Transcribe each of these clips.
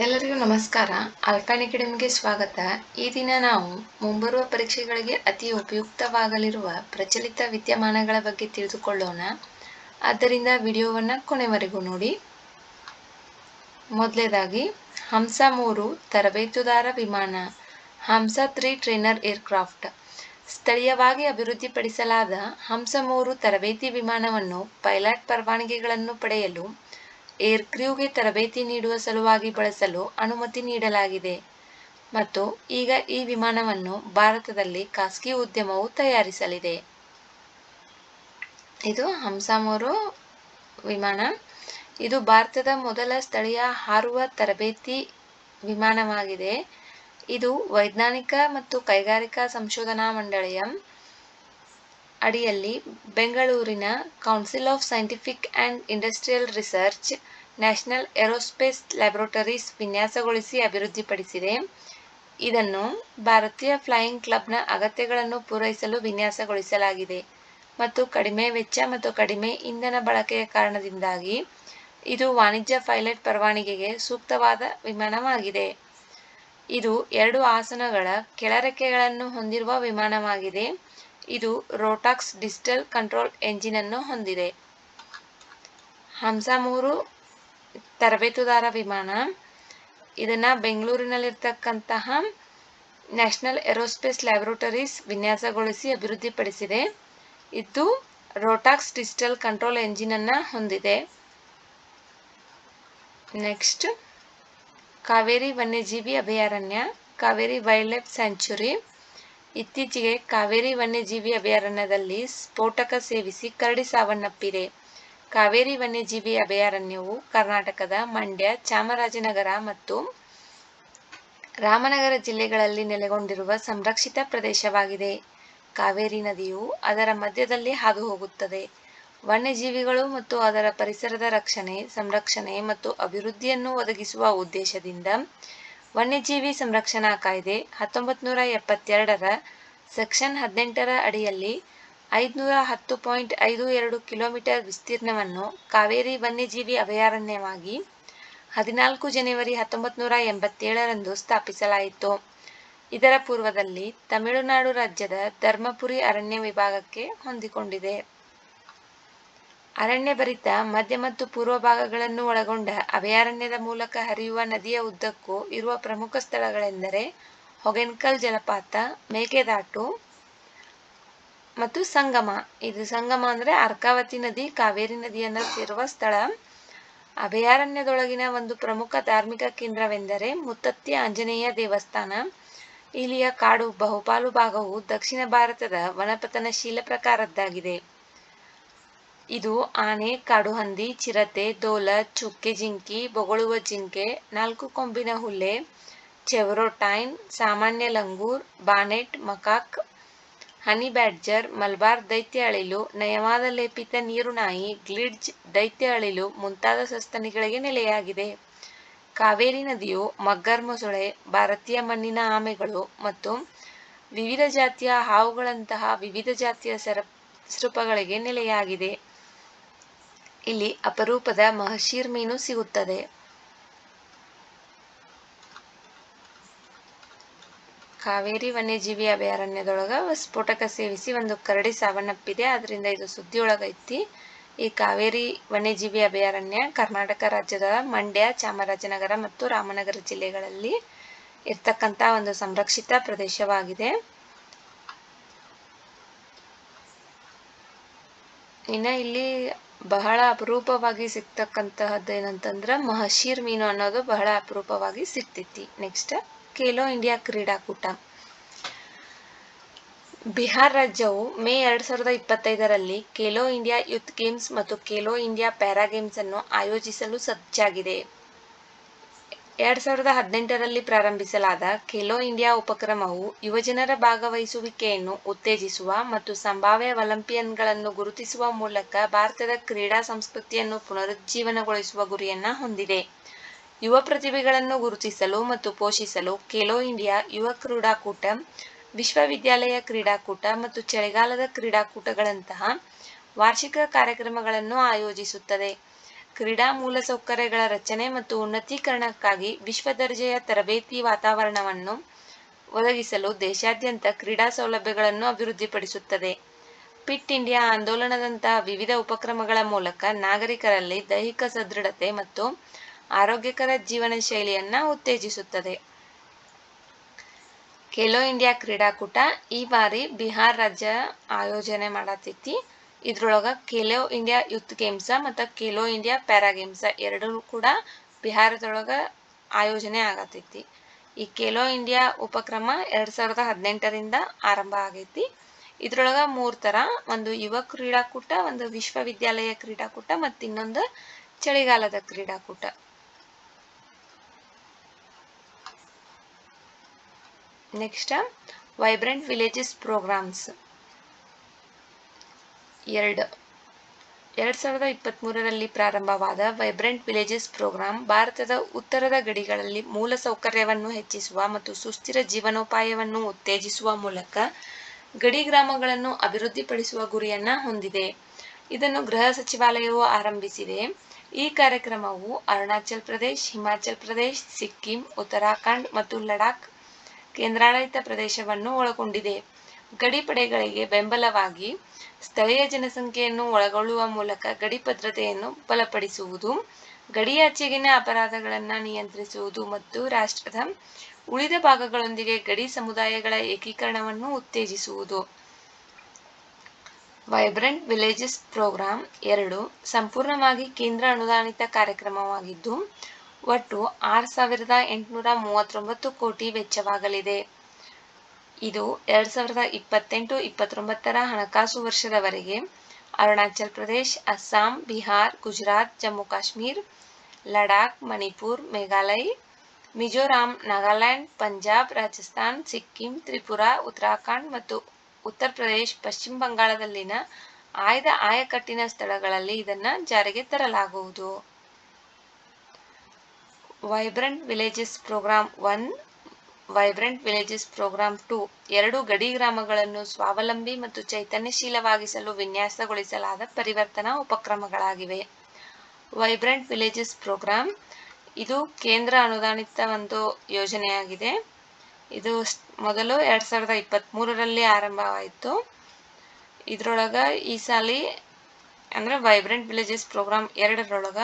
ಎಲ್ಲರಿಗೂ ನಮಸ್ಕಾರ. ಅಲ್ಪೈನ್ ಅಕಾಡೆಮಿಗೆ ಸ್ವಾಗತ. ಈ ದಿನ ನಾವು ಮುಂಬರುವ ಪರೀಕ್ಷೆಗಳಿಗೆ ಅತಿ ಉಪಯುಕ್ತವಾಗಲಿರುವ ಪ್ರಚಲಿತ ವಿದ್ಯಮಾನಗಳ ಬಗ್ಗೆ ತಿಳಿದುಕೊಳ್ಳೋಣ. ಆದ್ದರಿಂದ ವಿಡಿಯೋವನ್ನು ಕೊನೆವರೆಗೂ ನೋಡಿ. ಮೊದಲನೇದಾಗಿ ಹಂಸ 3 ತರಬೇತುದಾರ ವಿಮಾನ. ಹಂಸ 3 ಟ್ರೈನರ್ ಏರ್ಕ್ರಾಫ್ಟ್. ಸ್ಥಳೀಯವಾಗಿ ಅಭಿವೃದ್ಧಿಪಡಿಸಲಾದ ಹಂಸ 3 ತರಬೇತಿ ವಿಮಾನವನ್ನು ಪೈಲಟ್ ಪರವಾನಗಿಗಳನ್ನು ಪಡೆಯಲು ಏರ್ಕ್ರ್ಯೂಗೆ ತರಬೇತಿ ನೀಡುವ ಸಲುವಾಗಿ ಬಳಸಲು ಅನುಮತಿ ನೀಡಲಾಗಿದೆ ಮತ್ತು ಈಗ ಈ ವಿಮಾನವನ್ನು ಭಾರತದಲ್ಲಿ ಖಾಸಗಿ ಉದ್ಯಮವು ತಯಾರಿಸಲಿದೆ. ಇದು ಹಂಸ 3 ವಿಮಾನ. ಇದು ಭಾರತದ ಮೊದಲ ಸ್ಥಳೀಯ ಹಾರುವ ತರಬೇತಿ ವಿಮಾನವಾಗಿದೆ. ಇದು ವೈಜ್ಞಾನಿಕ ಮತ್ತು ಕೈಗಾರಿಕಾ ಸಂಶೋಧನಾ ಮಂಡಳಿಯ ಅಡಿಯಲ್ಲಿ ಬೆಂಗಳೂರಿನ council of scientific and industrial research national aerospace laboratories ವಿನ್ಯಾಸಗೊಳಿಸಿ ಅಭಿವೃದ್ಧಿಪಡಿಸಿದೆ. ಇದನ್ನು ಭಾರತೀಯ ಫ್ಲೈಯಿಂಗ್ ಕ್ಲಬ್ನ ಅಗತ್ಯಗಳನ್ನು ಪೂರೈಸಲು ವಿನ್ಯಾಸಗೊಳಿಸಲಾಗಿದೆ ಮತ್ತು ಕಡಿಮೆ ವೆಚ್ಚ ಮತ್ತು ಕಡಿಮೆ ಇಂಧನ ಬಳಕೆಯ ಕಾರಣದಿಂದಾಗಿ ಇದು ವಾಣಿಜ್ಯ ಪೈಲಟ್ ಪರವಾನಗಿಗೆ ಸೂಕ್ತವಾದ ವಿಮಾನವಾಗಿದೆ. ಇದು 2 ಆಸನಗಳ ಕೆಳರೆಕ್ಕೆಗಳನ್ನು ಹೊಂದಿರುವ ವಿಮಾನವಾಗಿದೆ. ಇದು ರೋಟಾಕ್ಸ್ ಡಿಜಿಟಲ್ ಕಂಟ್ರೋಲ್ ಎಂಜಿನ್ ಅನ್ನು ಹೊಂದಿದೆ. ಹಂಸ 3 ತರಬೇತುದಾರ ವಿಮಾನ ಇದನ್ನು ಬೆಂಗಳೂರಿನಲ್ಲಿರ್ತಕ್ಕಂತಹ ನ್ಯಾಷನಲ್ ಏರೋಸ್ಪೇಸ್ ಲ್ಯಾಬೊರೇಟರೀಸ್ ವಿನ್ಯಾಸಗೊಳಿಸಿ ಅಭಿವೃದ್ಧಿಪಡಿಸಿದೆ. ಇದು ರೋಟಾಕ್ಸ್ ಡಿಜಿಟಲ್ ಕಂಟ್ರೋಲ್ ಎಂಜಿನ್ ಅನ್ನು ಹೊಂದಿದೆ. ನೆಕ್ಸ್ಟ್ ಕಾವೇರಿ ವನ್ಯಜೀವಿ ಅಭಯಾರಣ್ಯ. Kaveri wild life sanctuary. ಇತ್ತೀಚೆಗೆ ಕಾವೇರಿ ವನ್ಯಜೀವಿ ಅಭಯಾರಣ್ಯದಲ್ಲಿ ಸ್ಫೋಟಕ ಸೇವಿಸಿ ಕರಡಿ ಸಾವನ್ನಪ್ಪಿದೆ. ಕಾವೇರಿ ವನ್ಯಜೀವಿ ಅಭಯಾರಣ್ಯವು ಕರ್ನಾಟಕದ ಮಂಡ್ಯ, ಚಾಮರಾಜನಗರ ಮತ್ತು ರಾಮನಗರ ಜಿಲ್ಲೆಗಳಲ್ಲಿ ನೆಲೆಗೊಂಡಿರುವ ಸಂರಕ್ಷಿತ ಪ್ರದೇಶವಾಗಿದೆ. ಕಾವೇರಿ ನದಿಯು ಅದರ ಮಧ್ಯದಲ್ಲಿ ಹಾದುಹೋಗುತ್ತದೆ. ವನ್ಯಜೀವಿಗಳು ಮತ್ತು ಅದರ ಪರಿಸರದ ರಕ್ಷಣೆ, ಸಂರಕ್ಷಣೆ ಮತ್ತು ಅಭಿವೃದ್ಧಿಯನ್ನು ಒದಗಿಸುವ ಉದ್ದೇಶದಿಂದ ವನ್ಯಜೀವಿ ಸಂರಕ್ಷಣಾ ಕಾಯ್ದೆ 1972ರ ಸೆಕ್ಷನ್ 18ರ ಅಡಿಯಲ್ಲಿ 510.52 ಕಿಲೋಮೀಟರ್ ವಿಸ್ತೀರ್ಣವನ್ನು ಕಾವೇರಿ ವನ್ಯಜೀವಿ ಅಭಯಾರಣ್ಯವಾಗಿ 14 ಜನವರಿ 1987ರಂದು ಸ್ಥಾಪಿಸಲಾಯಿತು. ಇದರ ಪೂರ್ವದಲ್ಲಿ ತಮಿಳುನಾಡು ರಾಜ್ಯದ ಧರ್ಮಪುರಿ ಅರಣ್ಯ ವಿಭಾಗಕ್ಕೆ ಹೊಂದಿಕೊಂಡಿದೆ. ಅರಣ್ಯಭರಿತ ಮಧ್ಯ ಮತ್ತು ಪೂರ್ವ ಭಾಗಗಳನ್ನು ಒಳಗೊಂಡ ಅಭಯಾರಣ್ಯದ ಮೂಲಕ ಹರಿಯುವ ನದಿಯ ಉದ್ದಕ್ಕೂ ಇರುವ ಪ್ರಮುಖ ಸ್ಥಳಗಳೆಂದರೆ ಹೊಗೆನಕಲ್ ಜಲಪಾತ, ಮೇಕೆದಾಟು ಮತ್ತು ಸಂಗಮ. ಇದು ಸಂಗಮ ಅಂದರೆ ಅರ್ಕಾವತಿ ನದಿ ಕಾವೇರಿ ನದಿಯನ್ನು ಸೇರುವ ಸ್ಥಳ. ಅಭಯಾರಣ್ಯದೊಳಗಿನ ಒಂದು ಪ್ರಮುಖ ಧಾರ್ಮಿಕ ಕೇಂದ್ರವೆಂದರೆ ಮುತ್ತತ್ತಿ ಆಂಜನೇಯ ದೇವಸ್ಥಾನ. ಇಲ್ಲಿಯ ಕಾಡು ಬಹುಪಾಲು ಭಾಗವು ದಕ್ಷಿಣ ಭಾರತದ ವನಪತನಶೀಲ ಪ್ರಕಾರದ್ದಾಗಿದೆ. ಇದು ಆನೆ, ಕಾಡುಹಂದಿ, ಚಿರತೆ, ದೋಲ, ಚುಕ್ಕೆ ಜಿಂಕೆ, ಬೊಗಳುವ ಜಿಂಕೆ, 4 ಕೊಂಬಿನ ಹುಲ್ಲೆ, ಚೆವರೊಟೈನ್, ಸಾಮಾನ್ಯ ಲಂಗೂರ್, ಬಾನೆಟ್ ಮಕಾಕ್, ಹನಿ ಬ್ಯಾಡ್ಜರ್, ಮಲಬಾರ್ ದೈತ್ಯ ಅಳಿಲು, ನಯವಾದ ಲೇಪಿತ ನೀರುನಾಯಿ, ಗ್ಲಿಡ್ಜ್, ದೈತ್ಯ ಅಳಿಲು ಮುಂತಾದ ಸಸ್ತನಿಗಳಿಗೆ ನೆಲೆಯಾಗಿದೆ. ಕಾವೇರಿ ನದಿಯು ಮಗ್ಗರ್ ಮೊಸಳೆ, ಭಾರತೀಯ ಮಣ್ಣಿನ ಆಮೆಗಳು ಮತ್ತು ವಿವಿಧ ಜಾತಿಯ ಹಾವುಗಳಂತಹ ವಿವಿಧ ಜಾತಿಯ ಸರೀಸೃಪಗಳಿಗೆ ನೆಲೆಯಾಗಿದೆ. ಇಲ್ಲಿ ಅಪರೂಪದ ಮಹಶೀರ್ ಮೀನು ಸಿಗುತ್ತದೆ. ಕಾವೇರಿ ವನ್ಯಜೀವಿ ಅಭಯಾರಣ್ಯದೊಳಗ ಸ್ಫೋಟಕ ಸೇವಿಸಿ ಒಂದು ಕರಡಿ ಸಾವನ್ನಪ್ಪಿದೆ. ಅದರಿಂದ ಇದು ಸುದ್ದಿಯೊಳಗೈತಿ. ಈ ಕಾವೇರಿ ವನ್ಯಜೀವಿ ಅಭಯಾರಣ್ಯ ಕರ್ನಾಟಕ ರಾಜ್ಯದ ಮಂಡ್ಯ, ಚಾಮರಾಜನಗರ ಮತ್ತು ರಾಮನಗರ ಜಿಲ್ಲೆಗಳಲ್ಲಿ ಇರ್ತಕ್ಕಂಥ ಒಂದು ಸಂರಕ್ಷಿತ ಪ್ರದೇಶವಾಗಿದೆ. ಇನ್ನು ಇಲ್ಲಿ ಬಹಳ ಅಪರೂಪವಾಗಿ ಸಿಗ್ತಕ್ಕಂತಹದ್ದು ಏನಂತಂದ್ರೆ ಮಹಶೀರ್ ಮೀನು ಅನ್ನೋದು ಬಹಳ ಅಪರೂಪವಾಗಿ ಸಿಗ್ತೈತಿ. ನೆಕ್ಸ್ಟ್ ಖೇಲೋ ಇಂಡಿಯಾ ಕ್ರೀಡಾಕೂಟ. ಬಿಹಾರ ರಾಜ್ಯವು ಮೇ 2025ರಲ್ಲಿ ಖೇಲೋ ಇಂಡಿಯಾ ಯೂತ್ ಗೇಮ್ಸ್ ಮತ್ತು ಖೇಲೋ ಇಂಡಿಯಾ ಪ್ಯಾರಾ ಗೇಮ್ಸ್ ಅನ್ನು ಆಯೋಜಿಸಲು ಸಜ್ಜಾಗಿದೆ. 2018ರಲ್ಲಿ ಪ್ರಾರಂಭಿಸಲಾದ ಖೇಲೋ ಇಂಡಿಯಾ ಉಪಕ್ರಮವು ಯುವಜನರ ಭಾಗವಹಿಸುವಿಕೆಯನ್ನು ಉತ್ತೇಜಿಸುವ ಮತ್ತು ಸಂಭಾವ್ಯ ಒಲಿಂಪಿಯನ್ಗಳನ್ನು ಗುರುತಿಸುವ ಮೂಲಕ ಭಾರತದ ಕ್ರೀಡಾ ಸಂಸ್ಕೃತಿಯನ್ನು ಪುನರುಜ್ಜೀವನಗೊಳಿಸುವ ಗುರಿಯನ್ನು ಹೊಂದಿದೆ. ಯುವ ಪ್ರತಿಭೆಗಳನ್ನು ಗುರುತಿಸಲು ಮತ್ತು ಪೋಷಿಸಲು ಖೇಲೋ ಇಂಡಿಯಾ ಯುವ ಕ್ರೀಡಾಕೂಟ, ವಿಶ್ವವಿದ್ಯಾಲಯ ಕ್ರೀಡಾಕೂಟ ಮತ್ತು ಚಳಿಗಾಲದ ಕ್ರೀಡಾಕೂಟಗಳಂತಹ ವಾರ್ಷಿಕ ಕಾರ್ಯಕ್ರಮಗಳನ್ನು ಆಯೋಜಿಸುತ್ತದೆ. ಕ್ರೀಡಾ ಮೂಲಸೌಕರ್ಯಗಳ ರಚನೆ ಮತ್ತು ಉನ್ನತೀಕರಣಕ್ಕಾಗಿ ವಿಶ್ವ ದರ್ಜೆಯ ತರಬೇತಿ ವಾತಾವರಣವನ್ನು ಒದಗಿಸಲು ದೇಶಾದ್ಯಂತ ಕ್ರೀಡಾ ಸೌಲಭ್ಯಗಳನ್ನು ಅಭಿವೃದ್ಧಿಪಡಿಸುತ್ತದೆ. ಫಿಟ್ ಇಂಡಿಯಾ ಆಂದೋಲನದಂತಹ ವಿವಿಧ ಉಪಕ್ರಮಗಳ ಮೂಲಕ ನಾಗರಿಕರಲ್ಲಿ ದೈಹಿಕ ಸದೃಢತೆ ಮತ್ತು ಆರೋಗ್ಯಕರ ಜೀವನ ಶೈಲಿಯನ್ನು ಉತ್ತೇಜಿಸುತ್ತದೆ. ಖೇಲೋ ಇಂಡಿಯಾ ಕ್ರೀಡಾಕೂಟ ಈ ಬಾರಿ ಬಿಹಾರ ರಾಜ್ಯ ಆಯೋಜನೆ ಮಾಡತೈತಿ. ಇದ್ರೊಳಗ ಖೇಲೋ ಇಂಡಿಯಾ ಯೂತ್ ಗೇಮ್ಸ್ ಮತ್ತು ಖೇಲೋ ಇಂಡಿಯಾ ಪ್ಯಾರಾ ಗೇಮ್ಸ್ ಎರಡೂ ಕೂಡ ಬಿಹಾರದೊಳಗ ಆಯೋಜನೆ ಆಗತೈತಿ. ಈ ಖೇಲೋ ಇಂಡಿಯಾ ಉಪಕ್ರಮ 2018ರಿಂದ ಆರಂಭ ಆಗೈತಿ. ಇದ್ರೊಳಗ 3 ಥರ, ಒಂದು ಯುವ ಕ್ರೀಡಾಕೂಟ, ಒಂದು ವಿಶ್ವವಿದ್ಯಾಲಯ ಕ್ರೀಡಾಕೂಟ ಮತ್ತು ಇನ್ನೊಂದು ಚಳಿಗಾಲದ ಕ್ರೀಡಾಕೂಟ. ನೆಕ್ಸ್ಟ್ ವೈಬ್ರೆಂಟ್ ವಿಲೇಜಸ್ ಪ್ರೋಗ್ರಾಮ್ಸ್ 2023ರಲ್ಲಿ ಪ್ರಾರಂಭವಾದ ವೈಬ್ರೆಂಟ್ ವಿಲೇಜಸ್ ಪ್ರೋಗ್ರಾಂ ಭಾರತದ ಉತ್ತರದ ಗಡಿಗಳಲ್ಲಿ ಮೂಲಸೌಕರ್ಯವನ್ನು ಹೆಚ್ಚಿಸುವ ಮತ್ತು ಸುಸ್ಥಿರ ಜೀವನೋಪಾಯವನ್ನು ಉತ್ತೇಜಿಸುವ ಮೂಲಕ ಗಡಿ ಗ್ರಾಮಗಳನ್ನು ಅಭಿವೃದ್ಧಿಪಡಿಸುವ ಗುರಿಯನ್ನು ಹೊಂದಿದೆ. ಇದನ್ನು ಗೃಹ ಸಚಿವಾಲಯವು ಆರಂಭಿಸಿದೆ. ಈ ಕಾರ್ಯಕ್ರಮವು ಅರುಣಾಚಲ್ ಪ್ರದೇಶ್, ಹಿಮಾಚಲ್ ಪ್ರದೇಶ್, ಸಿಕ್ಕಿಂ, ಉತ್ತರಾಖಂಡ್ ಮತ್ತು ಲಡಾಖ್ ಕೇಂದ್ರಾಡಳಿತ ಪ್ರದೇಶವನ್ನು ಒಳಗೊಂಡಿದೆ. ಗಡಿ ಪಡೆಗಳಿಗೆ ಬೆಂಬಲವಾಗಿ ಸ್ಥಳೀಯ ಜನಸಂಖ್ಯೆಯನ್ನು ಒಳಗೊಳ್ಳುವ ಮೂಲಕ ಗಡಿ ಭದ್ರತೆಯನ್ನು ಬಲಪಡಿಸುವುದು, ಗಡಿಯಾಚೆಗಿನ ಅಪರಾಧಗಳನ್ನು ನಿಯಂತ್ರಿಸುವುದು ಮತ್ತು ರಾಷ್ಟ್ರದ ಉಳಿದ ಭಾಗಗಳೊಂದಿಗೆ ಗಡಿ ಸಮುದಾಯಗಳ ಏಕೀಕರಣವನ್ನು ಉತ್ತೇಜಿಸುವುದು. ವೈಬ್ರೆಂಟ್ ವಿಲೇಜಸ್ ಪ್ರೋಗ್ರಾಂ 2 ಸಂಪೂರ್ಣವಾಗಿ ಕೇಂದ್ರ ಅನುದಾನಿತ ಕಾರ್ಯಕ್ರಮವಾಗಿದ್ದು ಒಟ್ಟು 6,839 ಕೋಟಿ ವೆಚ್ಚವಾಗಲಿದೆ. ಇದು 2028-29ರ ಹಣಕಾಸು ವರ್ಷದವರೆಗೆ ಅರುಣಾಚಲ್ ಪ್ರದೇಶ್, ಅಸ್ಸಾಂ, ಬಿಹಾರ್, ಗುಜರಾತ್, ಜಮ್ಮು ಕಾಶ್ಮೀರ್, ಲಡಾಖ್, ಮಣಿಪುರ್, ಮೇಘಾಲಯ, ಮಿಜೋರಾಂ, ನಾಗಾಲ್ಯಾಂಡ್, ಪಂಜಾಬ್, ರಾಜಸ್ಥಾನ್, ಸಿಕ್ಕಿಂ, ತ್ರಿಪುರಾ, ಉತ್ತರಾಖಂಡ್ ಮತ್ತು ಉತ್ತರ ಪ್ರದೇಶ್, ಪಶ್ಚಿಮ ಬಂಗಾಳದಲ್ಲಿನ ಆಯ್ದ ಆಯಕಟ್ಟಿನ ಸ್ಥಳಗಳಲ್ಲಿ ಇದನ್ನು ಜಾರಿಗೆ ತರಲಾಗುವುದು. Vibrant villages programme 1, vibrant villages programme 2 ಎರಡು ಗಡಿ ಗ್ರಾಮಗಳನ್ನು ಸ್ವಾವಲಂಬಿ ಮತ್ತು ಚೈತನ್ಯಶೀಲವಾಗಿಸಲು ವಿನ್ಯಾಸಗೊಳಿಸಲಾದ ಪರಿವರ್ತನಾ ಉಪಕ್ರಮಗಳಾಗಿವೆ. ವೈಬ್ರೆಂಟ್ ವಿಲೇಜಸ್ ಪ್ರೋಗ್ರಾಂ ಇದು ಕೇಂದ್ರ ಅನುದಾನಿತ ಒಂದು ಯೋಜನೆಯಾಗಿದೆ. ಇದು ಮೊದಲು 2023ರಲ್ಲಿ ಆರಂಭವಾಯಿತು. ಇದರೊಳಗೆ ಈ ಸಾಲಿ ಅಂದರೆ ವೈಬ್ರೆಂಟ್ ವಿಲೇಜಸ್ ಪ್ರೋಗ್ರಾಂ 2ರೊಳಗ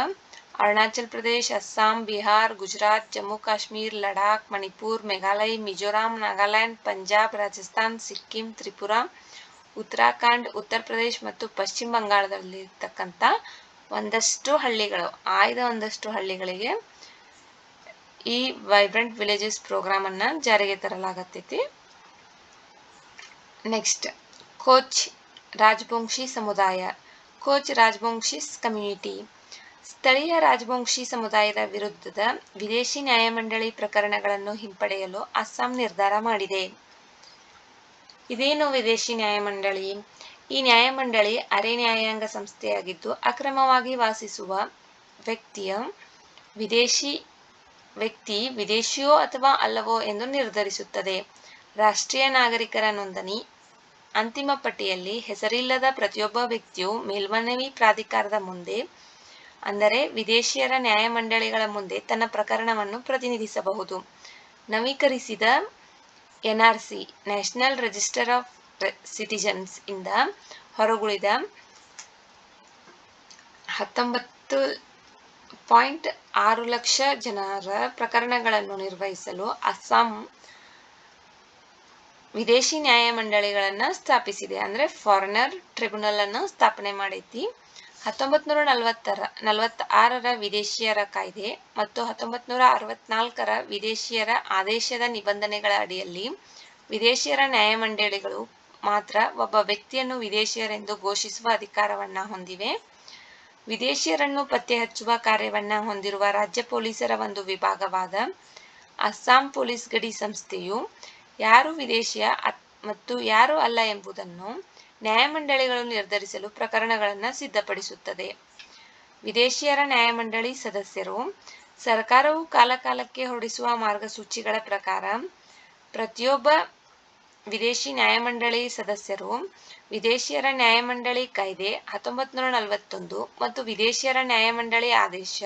ಅರುಣಾಚಲ್ ಪ್ರದೇಶ್, ಅಸ್ಸಾಂ, ಬಿಹಾರ್, ಗುಜರಾತ್, ಜಮ್ಮು ಕಾಶ್ಮೀರ್, ಲಡಾಖ್, ಮಣಿಪುರ್, ಮೇಘಾಲಯ, ಮಿಜೋರಾಂ, ನಾಗಾಲ್ಯಾಂಡ್, ಪಂಜಾಬ್, ರಾಜಸ್ಥಾನ್, ಸಿಕ್ಕಿಂ, ತ್ರಿಪುರಾ, ಉತ್ತರಾಖಂಡ್, ಉತ್ತರ ಪ್ರದೇಶ್ ಮತ್ತು ಪಶ್ಚಿಮ ಬಂಗಾಳದಲ್ಲಿರ್ತಕ್ಕಂಥ ಒಂದಷ್ಟು ಹಳ್ಳಿಗಳಿಗೆ ಈ ವೈಬ್ರೆಂಟ್ ವಿಲೇಜಸ್ ಪ್ರೋಗ್ರಾಮ್ ಅನ್ನ ಜಾರಿಗೆ ತರಲಾಗತ್ತೈತಿ. ನೆಕ್ಸ್ಟ್ ಕೋಚ್ ರಾಜವಂಶಿ ಸಮುದಾಯ, ಕೋಚ್ ರಾಜವಂಶಿಸ್ ಕಮ್ಯುನಿಟಿ. ಸ್ಥಳೀಯ ರಾಜವಂಶಿ ಸಮುದಾಯದ ವಿರುದ್ಧದ ವಿದೇಶಿ ನ್ಯಾಯಮಂಡಳಿ ಪ್ರಕರಣಗಳನ್ನು ಹಿಂಪಡೆಯಲು ಅಸ್ಸಾಂ ನಿರ್ಧಾರ ಮಾಡಿದೆ. ಇದೇನು ವಿದೇಶಿ ನ್ಯಾಯಮಂಡಳಿ? ಈ ನ್ಯಾಯಮಂಡಳಿ ಅರೆ ನ್ಯಾಯಾಂಗ ಸಂಸ್ಥೆಯಾಗಿದ್ದು ಅಕ್ರಮವಾಗಿ ವಾಸಿಸುವ ವ್ಯಕ್ತಿ ವಿದೇಶಿಯೋ ಅಥವಾ ಅಲ್ಲವೋ ಎಂದು ನಿರ್ಧರಿಸುತ್ತದೆ. ರಾಷ್ಟ್ರೀಯ ನಾಗರಿಕರ ನೋಂದಣಿ ಅಂತಿಮ ಪಟ್ಟಿಯಲ್ಲಿ ಹೆಸರಿಲ್ಲದ ಪ್ರತಿಯೊಬ್ಬ ವ್ಯಕ್ತಿಯು ಮೇಲ್ಮನವಿ ಪ್ರಾಧಿಕಾರದ ಮುಂದೆ, ಅಂದರೆ ವಿದೇಶಿಯರ ನ್ಯಾಯಮಂಡಳಿಗಳ ಮುಂದೆ ತನ್ನ ಪ್ರಕರಣವನ್ನು ಪ್ರತಿನಿಧಿಸಬಹುದು. ನವೀಕರಿಸಿದ NRC national register of citizens ಇಂದ ಹೊರಗುಳಿದ 19.6 ಲಕ್ಷ ಜನರ ಪ್ರಕರಣಗಳನ್ನು ನಿರ್ವಹಿಸಲು ಅಸ್ಸಾಂ ವಿದೇಶಿ ನ್ಯಾಯಮಂಡಳಿಗಳನ್ನು ಸ್ಥಾಪಿಸಿದೆ. ಅಂದರೆ ಫಾರಿನರ್ ಟ್ರಿಬ್ಯುನಲ್ ಅನ್ನು ಸ್ಥಾಪನೆ ಮಾಡೈತಿ. 1946ರ ವಿದೇಶಿಯರ ಕಾಯ್ದೆ ಮತ್ತು 1964ರ ವಿದೇಶಿಯರ ಆದೇಶದ ನಿಬಂಧನೆಗಳ ಅಡಿಯಲ್ಲಿ ವಿದೇಶಿಯರ ನ್ಯಾಯಮಂಡಳಿಗಳು ಮಾತ್ರ ಒಬ್ಬ ವ್ಯಕ್ತಿಯನ್ನು ವಿದೇಶಿಯರೆಂದು ಘೋಷಿಸುವ ಅಧಿಕಾರವನ್ನು ಹೊಂದಿವೆ. ವಿದೇಶಿಯರನ್ನು ಪತ್ತೆ ಹಚ್ಚುವ ಕಾರ್ಯವನ್ನು ಹೊಂದಿರುವ ರಾಜ್ಯ ಪೊಲೀಸರ ಒಂದು ವಿಭಾಗವಾದ ಅಸ್ಸಾಂ ಪೊಲೀಸ್ ಗಡಿ ಸಂಸ್ಥೆಯು ಯಾರು ವಿದೇಶಿಯ ಮತ್ತು ಯಾರು ಅಲ್ಲ ಎಂಬುದನ್ನು ನ್ಯಾಯಮಂಡಳಿಗಳು ನಿರ್ಧರಿಸಲು ಪ್ರಕರಣಗಳನ್ನು ಸಿದ್ಧಪಡಿಸುತ್ತದೆ. ವಿದೇಶಿಯರ ನ್ಯಾಯಮಂಡಳಿ ಸದಸ್ಯರು ಸರ್ಕಾರವು ಕಾಲಕಾಲಕ್ಕೆ ಹೊರಡಿಸುವ ಮಾರ್ಗಸೂಚಿಗಳ ಪ್ರಕಾರ ಪ್ರತಿಯೊಬ್ಬ ವಿದೇಶಿ ನ್ಯಾಯಮಂಡಳಿ ಸದಸ್ಯರು ವಿದೇಶಿಯರ ನ್ಯಾಯಮಂಡಳಿ ಕಾಯ್ದೆ 1941 ಮತ್ತು ವಿದೇಶಿಯರ ನ್ಯಾಯಮಂಡಳಿ ಆದೇಶ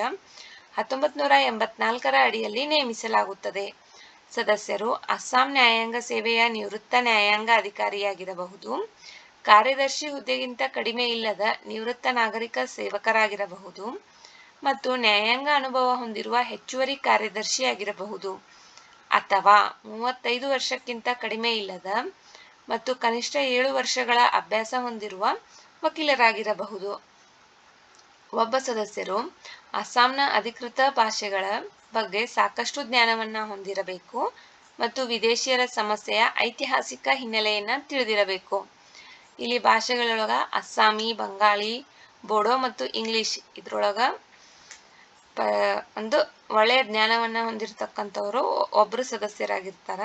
1984ರ ಅಡಿಯಲ್ಲಿ ನೇಮಿಸಲಾಗುತ್ತದೆ. ಸದಸ್ಯರು ಅಸ್ಸಾಂ ನ್ಯಾಯಾಂಗ ಸೇವೆಯ ನಿವೃತ್ತ ನ್ಯಾಯಾಂಗ ಅಧಿಕಾರಿಯಾಗಿರಬಹುದು, ಕಾರ್ಯದರ್ಶಿ ಹುದ್ದೆಗಿಂತ ಕಡಿಮೆ ಇಲ್ಲದ ನಿವೃತ್ತ ನಾಗರಿಕ ಸೇವಕರಾಗಿರಬಹುದು ಮತ್ತು ನ್ಯಾಯಾಂಗ ಅನುಭವ ಹೊಂದಿರುವ ಹೆಚ್ಚುವರಿ ಕಾರ್ಯದರ್ಶಿಯಾಗಿರಬಹುದು, ಅಥವಾ 35 ವರ್ಷಕ್ಕಿಂತ ಕಡಿಮೆ ಇಲ್ಲದ ಮತ್ತು ಕನಿಷ್ಠ 7 ವರ್ಷಗಳ ಅಭ್ಯಾಸ ಹೊಂದಿರುವ ವಕೀಲರಾಗಿರಬಹುದು. ಒಬ್ಬ ಸದಸ್ಯರು ಅಸ್ಸಾಂನ ಅಧಿಕೃತ ಭಾಷೆಗಳ ಬಗ್ಗೆ ಸಾಕಷ್ಟು ಜ್ಞಾನವನ್ನ ಹೊಂದಿರಬೇಕು ಮತ್ತು ವಿದೇಶಿಯರ ಸಮಸ್ಯೆಯ ಐತಿಹಾಸಿಕ ಹಿನ್ನೆಲೆಯನ್ನ ತಿಳಿದಿರಬೇಕು. ಇಲ್ಲಿ ಭಾಷೆಗಳೊಳಗ ಅಸ್ಸಾಮಿ, ಬಂಗಾಳಿ, ಬೋಡೋ ಮತ್ತು ಇಂಗ್ಲಿಷ್ ಇದ್ರೊಳಗ ಒಂದು ಒಳ್ಳೆಯ ಜ್ಞಾನವನ್ನ ಹೊಂದಿರತಕ್ಕಂಥವರು ಒಬ್ಬರು ಸದಸ್ಯರಾಗಿರ್ತಾರ.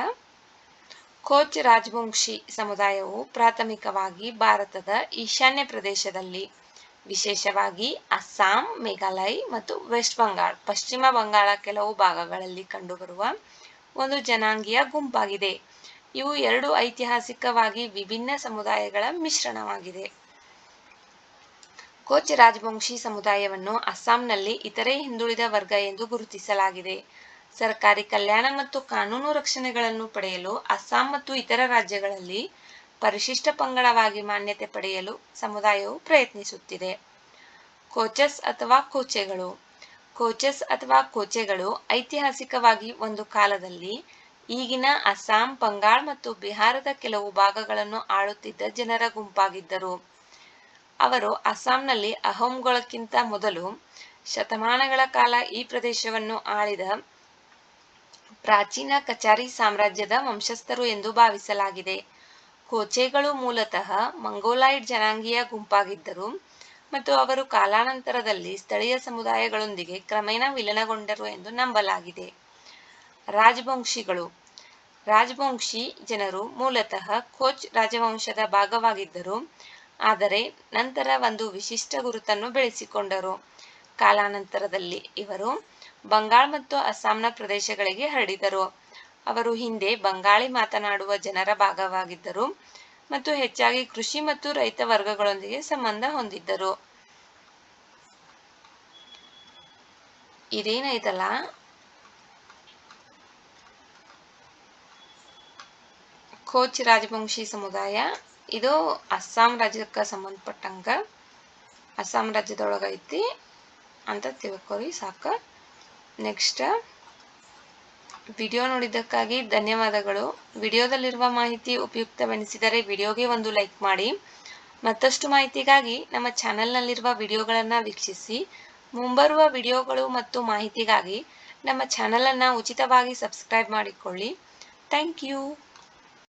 ಕೋಚ್ ರಾಜವಂಶಿ ಸಮುದಾಯವು ಪ್ರಾಥಮಿಕವಾಗಿ ಭಾರತದ ಈಶಾನ್ಯ ಪ್ರದೇಶದಲ್ಲಿ, ವಿಶೇಷವಾಗಿ ಅಸ್ಸಾಂ, ಮೇಘಾಲಯ ಮತ್ತು ವೆಸ್ಟ್ ಬಂಗಾಳ, ಪಶ್ಚಿಮ ಬಂಗಾಳ ಕೆಲವು ಭಾಗಗಳಲ್ಲಿ ಕಂಡುಬರುವ ಒಂದು ಜನಾಂಗೀಯ ಗುಂಪಾಗಿದೆ. ಇವು ಎರಡು ಐತಿಹಾಸಿಕವಾಗಿ ವಿಭಿನ್ನ ಸಮುದಾಯಗಳ ಮಿಶ್ರಣವಾಗಿದೆ. ಕೋಚ್ ರಾಜವಂಶಿ ಸಮುದಾಯವನ್ನು ಅಸ್ಸಾಂನಲ್ಲಿ ಇತರೆ ಹಿಂದುಳಿದ ವರ್ಗ ಎಂದು ಗುರುತಿಸಲಾಗಿದೆ. ಸರ್ಕಾರಿ ಕಲ್ಯಾಣ ಮತ್ತು ಕಾನೂನು ರಕ್ಷಣೆಗಳನ್ನು ಪಡೆಯಲು ಅಸ್ಸಾಂ ಮತ್ತು ಇತರ ರಾಜ್ಯಗಳಲ್ಲಿ ಪರಿಶಿಷ್ಟ ಪಂಗಡವಾಗಿ ಮಾನ್ಯತೆ ಪಡೆಯಲು ಸಮುದಾಯವು ಪ್ರಯತ್ನಿಸುತ್ತಿದೆ. ಕೋಚಸ್ ಅಥವಾ ಕೋಚೆಗಳು. ಕೋಚಸ್ ಅಥವಾ ಕೋಚೆಗಳು ಐತಿಹಾಸಿಕವಾಗಿ ಒಂದು ಕಾಲದಲ್ಲಿ ಈಗಿನ ಅಸ್ಸಾಂ, ಬಂಗಾಳ ಮತ್ತು ಬಿಹಾರದ ಕೆಲವು ಭಾಗಗಳನ್ನು ಆಳುತ್ತಿದ್ದ ಜನರ ಗುಂಪಾಗಿದ್ದರು. ಅವರು ಅಸ್ಸಾಂನಲ್ಲಿ ಅಹೋಮ್ಗಳಕ್ಕಿಂತ ಮೊದಲು ಶತಮಾನಗಳ ಕಾಲ ಈ ಪ್ರದೇಶವನ್ನು ಆಳಿದ ಪ್ರಾಚೀನ ಕಚಾರಿ ಸಾಮ್ರಾಜ್ಯದ ವಂಶಸ್ಥರು ಎಂದು ಭಾವಿಸಲಾಗಿದೆ. ಕೋಚೆಗಳು ಮೂಲತಃ ಮಂಗೋಲಾಯ್ಡ್ ಜನಾಂಗೀಯ ಗುಂಪಾಗಿದ್ದರು ಮತ್ತು ಅವರು ಕಾಲಾನಂತರದಲ್ಲಿ ಸ್ಥಳೀಯ ಸಮುದಾಯಗಳೊಂದಿಗೆ ಕ್ರಮೇಣ ವಿಲೀನಗೊಂಡರು ಎಂದು ನಂಬಲಾಗಿದೆ. ರಾಜವಂಶಿಗಳು. ರಾಜವಂಶಿ ಜನರು ಮೂಲತಃ ಕೋಚ್ ರಾಜವಂಶದ ಭಾಗವಾಗಿದ್ದರು, ಆದರೆ ನಂತರ ಒಂದು ವಿಶಿಷ್ಟ ಗುರುತನ್ನು ಬೆಳೆಸಿಕೊಂಡರು. ಕಾಲಾನಂತರದಲ್ಲಿ ಇವರು ಬಂಗಾಳ ಮತ್ತು ಅಸ್ಸಾಂನ ಪ್ರದೇಶಗಳಿಗೆ ಹರಡಿದರು. ಅವರು ಹಿಂದೆ ಬಂಗಾಳಿ ಮಾತನಾಡುವ ಜನರ ಭಾಗವಾಗಿದ್ದರು ಮತ್ತು ಹೆಚ್ಚಾಗಿ ಕೃಷಿ ಮತ್ತು ರೈತ ವರ್ಗಗಳೊಂದಿಗೆ ಸಂಬಂಧ ಹೊಂದಿದ್ದರು. ಇದೇನೈತಲ್ಲ ಕೋಚ್ ರಾಜವಂಶಿ ಸಮುದಾಯ, ಇದು ಅಸ್ಸಾಂ ರಾಜ್ಯಕ್ಕೆ ಸಂಬಂಧಪಟ್ಟಂಗ ಅಸ್ಸಾಂ ರಾಜ್ಯದೊಳಗೈತಿ ಅಂತ ತಿಳ್ಕೊರಿ ಸಾಕು. ನೆಕ್ಸ್ಟ್ ವಿಡಿಯೋ ನೋಡಿದ್ದಕ್ಕಾಗಿ ಧನ್ಯವಾದಗಳು. ವಿಡಿಯೋದಲ್ಲಿರುವ ಮಾಹಿತಿ ಉಪಯುಕ್ತವೆನಿಸಿದರೆ ವಿಡಿಯೋಗೆ ಒಂದು ಲೈಕ್ ಮಾಡಿ. ಮತ್ತಷ್ಟು ಮಾಹಿತಿಗಾಗಿ ನಮ್ಮ ಚಾನೆಲ್ನಲ್ಲಿರುವ ವಿಡಿಯೋಗಳನ್ನು ವೀಕ್ಷಿಸಿ. ಮುಂಬರುವ ವಿಡಿಯೋಗಳು ಮತ್ತು ಮಾಹಿತಿಗಾಗಿ ನಮ್ಮ ಚಾನೆಲನ್ನು ಉಚಿತವಾಗಿ ಸಬ್ಸ್ಕ್ರೈಬ್ ಮಾಡಿಕೊಳ್ಳಿ. Thank you.